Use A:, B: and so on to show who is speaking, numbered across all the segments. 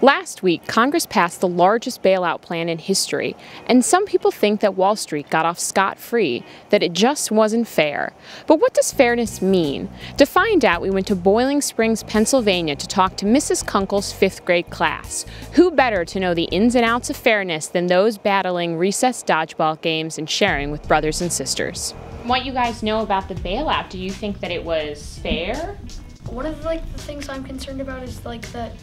A: Last week, Congress passed the largest bailout plan in history, and some people think that Wall Street got off scot-free, that it just wasn't fair. But what does fairness mean? To find out, we went to Boiling Springs, Pennsylvania to talk to Mrs. Kunkel's 5th grade class. Who better to know the ins and outs of fairness than those battling recess dodgeball games and sharing with brothers and sisters? What you guys know about the bailout, do you think that it was fair?
B: One of the things I'm concerned about is that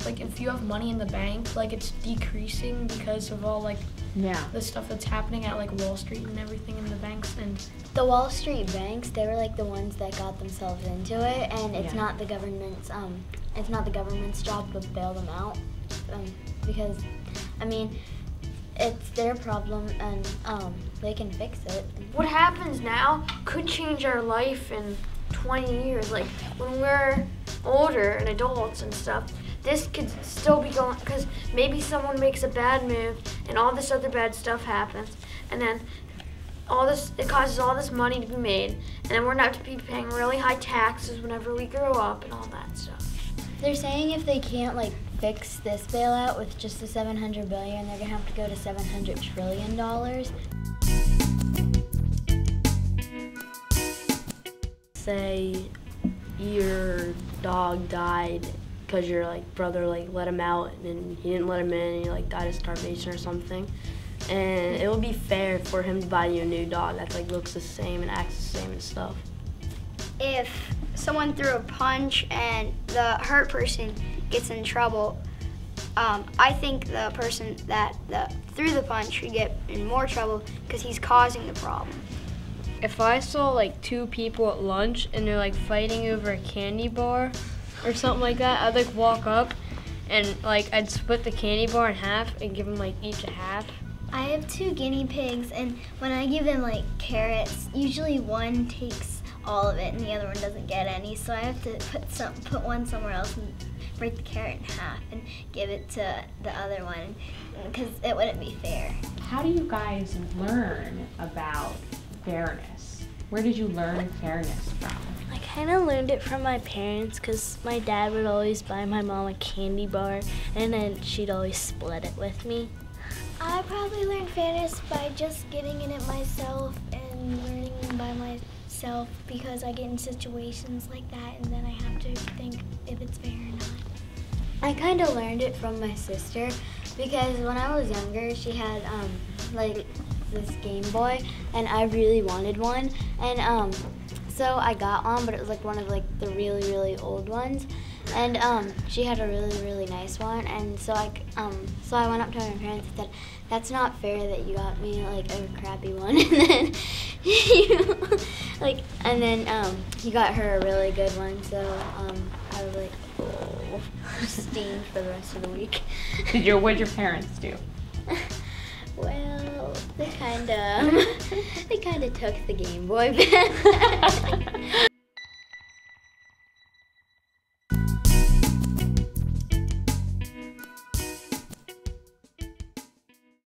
B: if you have money in the bank, it's decreasing because of all the stuff that's happening at Wall Street and everything in the banks. And
C: the Wall Street banks, they were the ones that got themselves into it, and it's not the government's job to bail them out, because it's their problem, and they can fix it.
D: What happens now could change our life in 20 years. When we're older and adults and stuff, this could still be going, because maybe someone makes a bad move and all this other bad stuff happens, and then it causes all this money to be made, and then we're not to be paying really high taxes whenever we grow up and all that stuff.
C: They're saying if they can't fix this bailout with just the $700 billion, they're gonna have to go to $700 trillion.
E: Say your dog died because your brother let him out and he didn't let him in and he died of starvation or something, and it would be fair for him to buy you a new dog that looks the same and acts the same and stuff.
F: If someone threw a punch and the hurt person gets in trouble, I think the person that threw the punch should get in more trouble because he's causing the problem.
G: If I saw two people at lunch and they're fighting over a candy bar or something like that, I'd walk up and I'd split the candy bar in half and give them each a half.
H: I have 2 guinea pigs, and when I give them carrots, usually one takes all of it and the other one doesn't get any, so I have to put one somewhere else and break the carrot in half and give it to the other one, because it wouldn't be fair.
A: How do you guys learn about fairness? Where did you learn fairness from?
I: I kind of learned it from my parents, because my dad would always buy my mom a candy bar and then she'd always split it with me.
H: I probably learned fairness by just getting in it myself and learning by myself, because I get in situations like that and then I have to think if it's fair or not.
C: I kind of learned it from my sister, because when I was younger, she had this Game Boy, and I really wanted one, and so I got one, but it was one of the really, really old ones, and she had a really, really nice one, and so I went up to my parents and said, "That's not fair that you got me a crappy one," and then he got her a really good one, so I was steamed for the rest of the week.
A: What'd your parents do?
C: Well, they kind of took the Game Boy back.